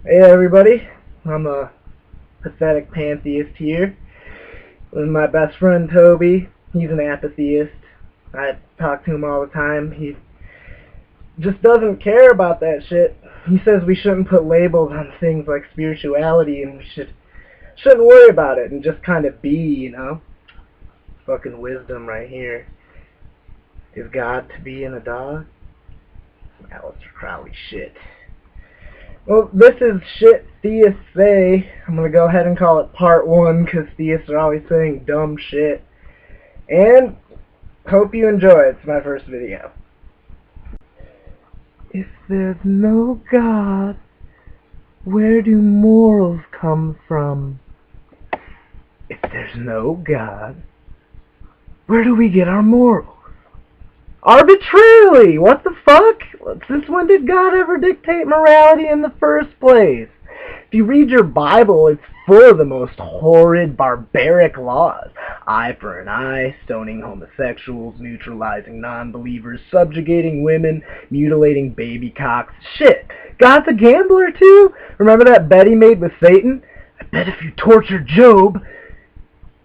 Hey everybody, I'm a pathetic pantheist here with my best friend Toby. He's an apatheist. I talk to him all the time. He just doesn't care about that shit. He says we shouldn't put labels on things like spirituality and we shouldn't worry about it and just kind of be. Fucking wisdom right here. Is God to be in a dog? Alistair Crowley shit. Well, this is shit Theists Say. I'm going to go ahead and call it part 1 because theists are always saying dumb shit. And hope you enjoy it. It's my first video. If there's no God, where do morals come from? If there's no God, where do we get our morals? Arbitrarily! What the fuck? Since when did God ever dictate morality in the first place? If you read your Bible, it's full of the most horrid, barbaric laws. Eye for an eye, stoning homosexuals, neutralizing non-believers, subjugating women, mutilating baby cocks. Shit! God's a gambler too? Remember that bet he made with Satan? I bet if you torture Job,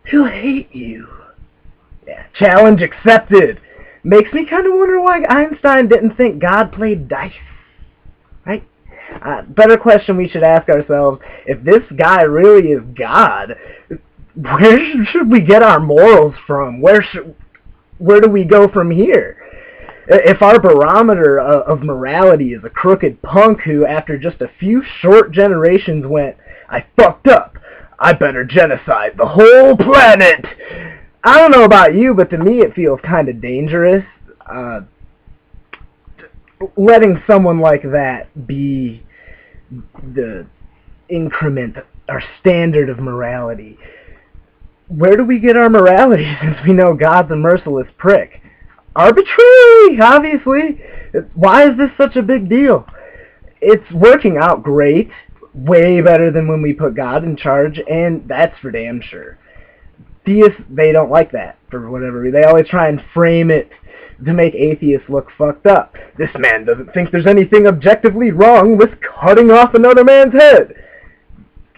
he'll hate you. Yeah, challenge accepted. Makes me kind of wonder why Einstein didn't think God played dice. Right? Better question we should ask ourselves, if this guy really is God, where should we get our morals from? Where do we go from here? If our barometer of morality is a crooked punk who, after just a few short generations went, I fucked up, I better genocide the whole planet. I don't know about you, but to me it feels kind of dangerous. Letting someone like that be the increment, our standard of morality. Where do we get our morality since we know God's a merciless prick? Arbitrarily, obviously. Why is this such a big deal? It's working out great, way better than when we put God in charge, and that's for damn sure. Theists, they don't like that for whatever reason. They always try and frame it to make atheists look fucked up. This man doesn't think there's anything objectively wrong with cutting off another man's head.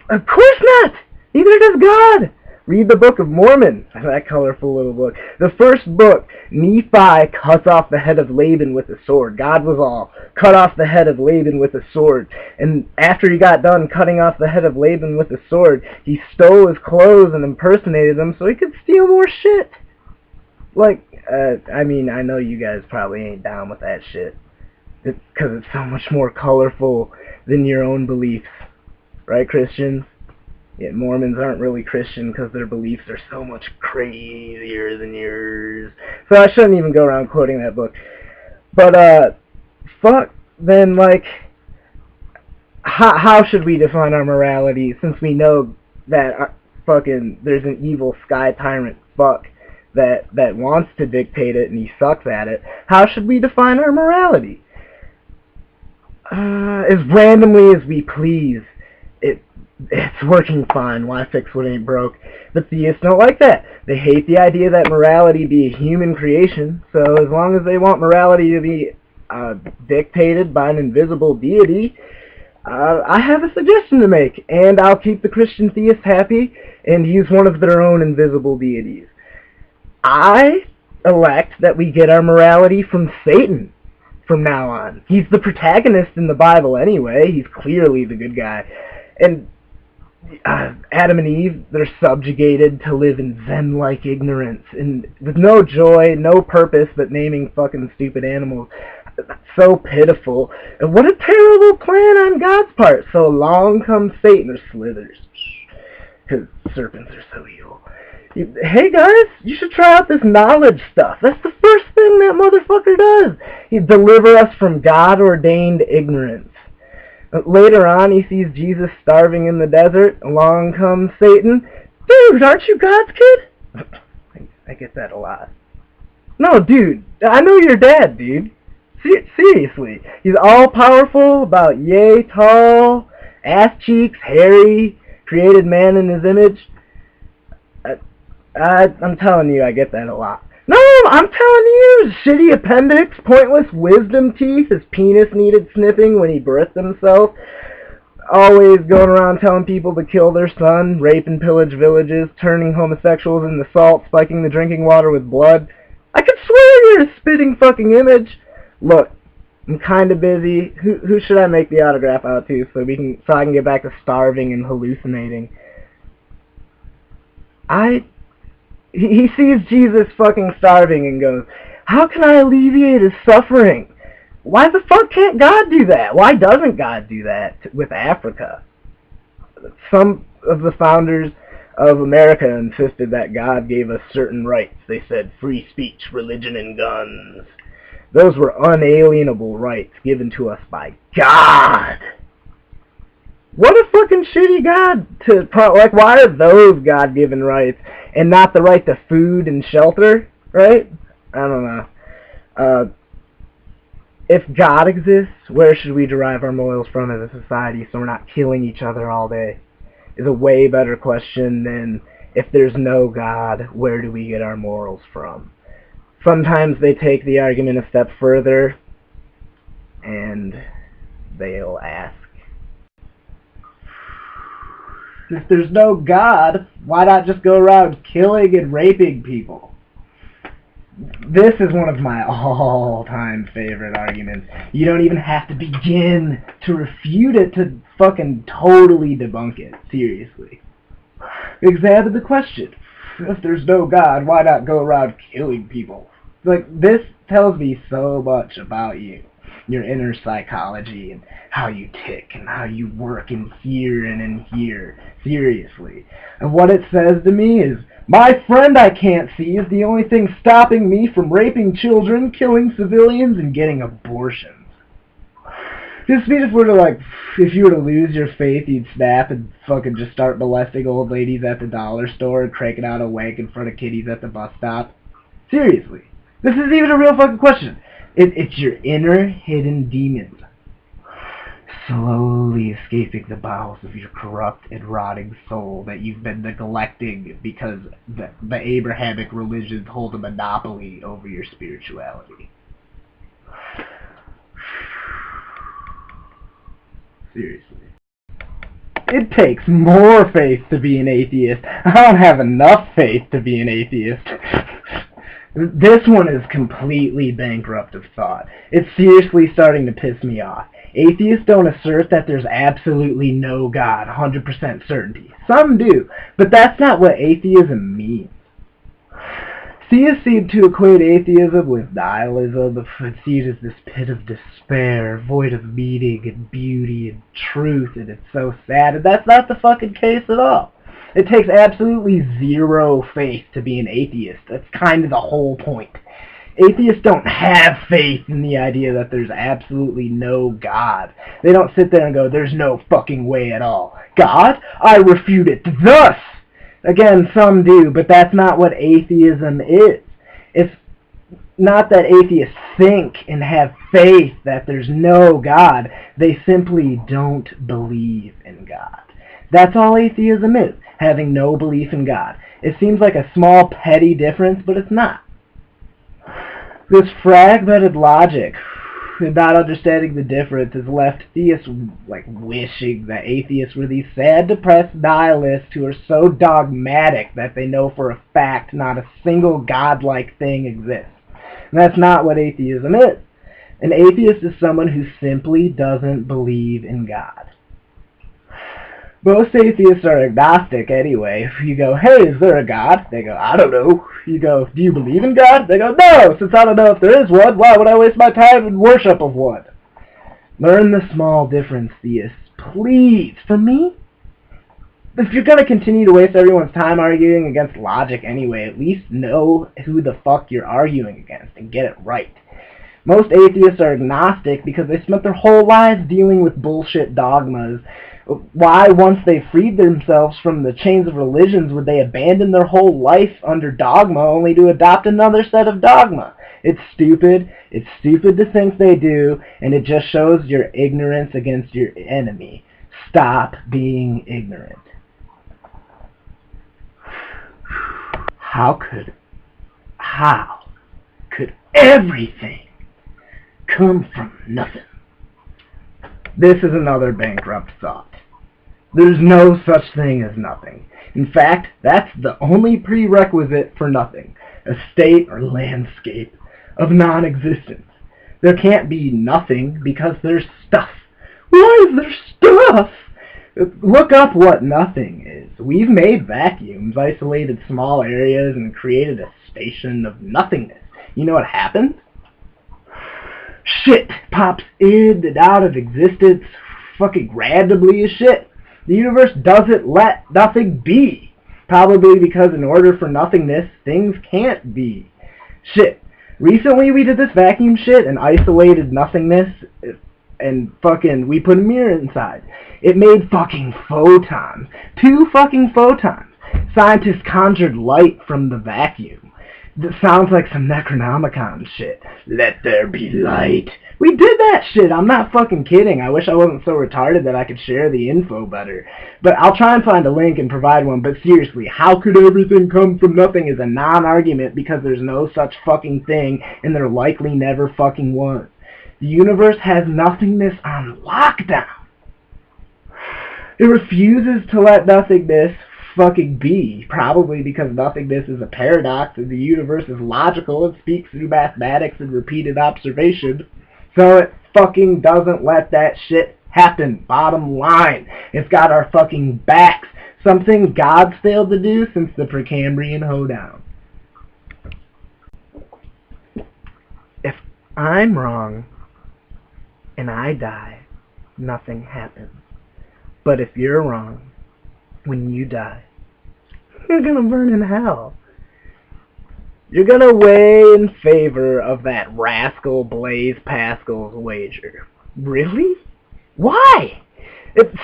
Of course not! Neither does God! Read the Book of Mormon, that colorful little book. The first book, Nephi cuts off the head of Laban with a sword. God was all, cut off the head of Laban with a sword. And after he got done cutting off the head of Laban with a sword, he stole his clothes and impersonated them so he could steal more shit. Like, I mean, I know you guys probably ain't down with that shit. Because it's so much more colorful than your own beliefs. Right, Christians? Yet Mormons aren't really Christian because their beliefs are so much crazier than yours. So I shouldn't even go around quoting that book. But, fuck, then, like, how should we define our morality since we know that there's an evil sky tyrant fuck that wants to dictate it and he sucks at it? How should we define our morality? As randomly as we please. It's working fine. Why fix what ain't broke? But theists don't like that. They hate the idea that morality be a human creation. So as long as they want morality to be dictated by an invisible deity, I have a suggestion to make, and I'll keep the Christian theists happy and use one of their own invisible deities. I elect that we get our morality from Satan from now on. He's the protagonist in the Bible anyway. He's clearly the good guy. And Adam and Eve, they're subjugated to live in Zen-like ignorance and with no joy, no purpose but naming fucking stupid animals. So pitiful. And what a terrible plan on God's part. So along comes Satan, or slithers, because serpents are so evil. Hey guys, you should try out this knowledge stuff. That's the first thing that motherfucker does. He delivers us from God-ordained ignorance. Later on, he sees Jesus starving in the desert. Along comes Satan. Dude, aren't you God's kid? I get that a lot. No, dude, I know your dad, dude. Seriously. He's all-powerful, about yay tall, ass cheeks, hairy, created man in his image. I'm telling you, I get that a lot. No, I'm telling you, shitty appendix, pointless wisdom teeth, his penis needed snipping when he birthed himself. always going around telling people to kill their son, rape and pillage villages, turning homosexuals into salt, spiking the drinking water with blood. I could swear you're a spitting fucking image. Look, I'm kind of busy. Who should I make the autograph out to so I can get back to starving and hallucinating? He sees Jesus fucking starving and goes, how can I alleviate his suffering? Why the fuck can't God do that? Why doesn't God do that with Africa? Some of the founders of America insisted that God gave us certain rights. They said free speech, religion, and guns. Those were unalienable rights given to us by God. What a fucking shitty God like, why are those God-given rights and not the right to food and shelter, right? I don't know. If God exists, where should we derive our morals from as a society so we're not killing each other all day? Is a way better question than if there's no God, where do we get our morals from? Sometimes they take the argument a step further and they'll ask, if there's no God, why not just go around killing and raping people? This is one of my all-time favorite arguments. You don't even have to begin to refute it to fucking totally debunk it. Seriously. Examine the question. If there's no God, why not go around killing people? Like, this tells me so much about you. Your inner psychology and how you tick and how you work in here and in here. Seriously. And what it says to me is, my friend I can't see is the only thing stopping me from raping children, killing civilians, and getting abortions. This means if you were to lose your faith, you'd snap and fucking just start molesting old ladies at the dollar store and cranking out a wank in front of kiddies at the bus stop. Seriously. This isn't even a real fucking question. It's your inner hidden demons slowly escaping the bowels of your corrupt and rotting soul that you've been neglecting because the Abrahamic religions hold a monopoly over your spirituality. Seriously. It takes more faith to be an atheist. I don't have enough faith to be an atheist. This one is completely bankrupt of thought. It's seriously starting to piss me off. Atheists don't assert that there's absolutely no God, 100% certainty. Some do, but that's not what atheism means. Theists seem to equate atheism with nihilism, and see it as this pit of despair, void of meaning and beauty and truth, and it's so sad, and that's not the fucking case at all. It takes absolutely zero faith to be an atheist. That's kind of the whole point. Atheists don't have faith in the idea that there's absolutely no God. They don't sit there and go, there's no fucking way at all. God? I refute it. Thus! Again, some do, but that's not what atheism is. It's not that atheists think and have faith that there's no God. They simply don't believe in God. That's all atheism is, having no belief in God. It seems like a small, petty difference, but it's not. This fragmented logic and not understanding the difference has left theists wishing that atheists were these sad, depressed nihilists who are so dogmatic that they know for a fact not a single godlike thing exists. And that's not what atheism is. An atheist is someone who simply doesn't believe in God. Most atheists are agnostic anyway. If you go, hey, is there a God? They go, I don't know. You go, do you believe in God? They go, no, since I don't know if there is one, why would I waste my time in worship of one? Learn the small difference, theists. Please, for me, if you're going to continue to waste everyone's time arguing against logic anyway, at least know who the fuck you're arguing against and get it right. Most atheists are agnostic because they spent their whole lives dealing with bullshit dogmas. Why, once they freed themselves from the chains of religions, would they abandon their whole life under dogma only to adopt another set of dogma? It's stupid. It's stupid to think they do, and it just shows your ignorance against your enemy. Stop being ignorant. How could everything come from nothing? This is another bankrupt thought. There's no such thing as nothing. In fact, that's the only prerequisite for nothing, a state or landscape of non-existence. There can't be nothing because there's stuff. Why is there stuff? Look up what nothing is. We've made vacuums, isolated small areas, and created a station of nothingness. You know what happens? Shit pops in and out of existence fucking randomly as shit. The universe doesn't let nothing be. Probably because in order for nothingness, things can't be. Shit. Recently we did this vacuum shit and isolated nothingness and fucking we put a mirror inside. It made fucking photons. 2 fucking photons. Scientists conjured light from the vacuum. That sounds like some Necronomicon shit. Let there be light. We did that shit. I'm not fucking kidding. I wish I wasn't so retarded that I could share the info better. But I'll try and find a link and provide one. But seriously, how could everything come from nothing is a non-argument because there's no such fucking thing and there likely never fucking was. The universe has nothingness on lockdown. It refuses to let nothingness fucking be, probably because nothingness is a paradox and the universe is logical and speaks through mathematics and repeated observation, so it fucking doesn't let that shit happen. Bottom line, it's got our fucking backs, something God's failed to do since the Precambrian hoedown. If I'm wrong and I die, nothing happens. But if you're wrong, when you die, you're gonna burn in hell. You're gonna weigh in favor of that rascal Blaise Pascal's wager. Really? Why?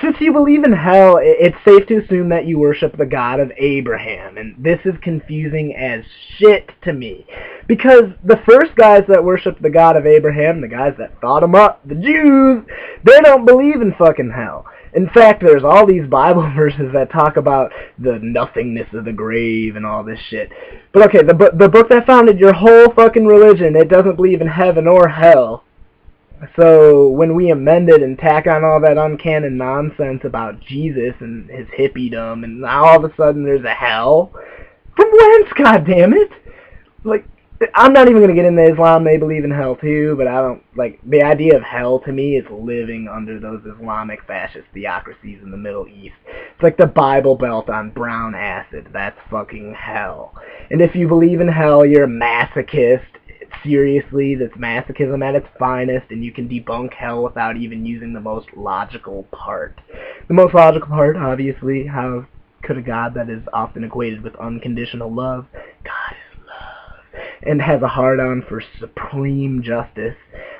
Since you believe in hell, it's safe to assume that you worship the God of Abraham, and this is confusing as shit to me. Because the first guys that worshiped the God of Abraham, the guys that thought him up, the Jews, they don't believe in fucking hell. In fact, there's all these Bible verses that talk about the nothingness of the grave and all this shit. But okay, the book that founded your whole fucking religion, it doesn't believe in heaven or hell. So when we amend it and tack on all that uncanon nonsense about Jesus and his hippiedom, and now all of a sudden there's a hell? From whence, goddammit? Like, I'm not even going to get into Islam. They believe in hell too, but I don't, like, the idea of hell to me is living under those Islamic fascist theocracies in the Middle East. It's like the Bible Belt on brown acid. That's fucking hell. And if you believe in hell, you're a masochist. Seriously, that's masochism at its finest, and you can debunk hell without even using the most logical part. The most logical part, obviously, how could a God that is often equated with unconditional love, God is love, and has a hard-on for supreme justice,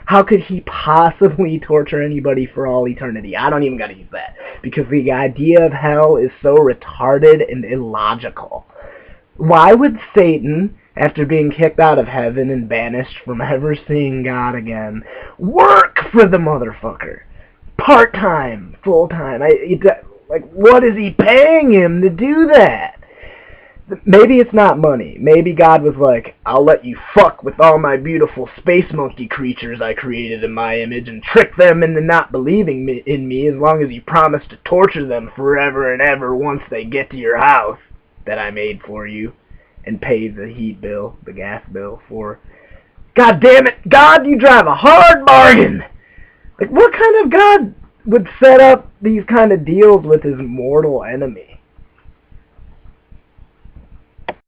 how could he possibly torture anybody for all eternity? I don't even gotta use that, because the idea of hell is so retarded and illogical. Why would Satan, after being kicked out of heaven and banished from ever seeing God again, work for the motherfucker? Part-time, full-time. Like, what is he paying him to do that? Maybe it's not money. Maybe God was like, I'll let you fuck with all my beautiful space monkey creatures I created in my image and trick them into not believing in me as long as you promise to torture them forever and ever once they get to your house that I made for you and pay the heat bill, the gas bill for. God damn it, God, you drive a hard bargain! Like, what kind of God would set up these kind of deals with his mortal enemy?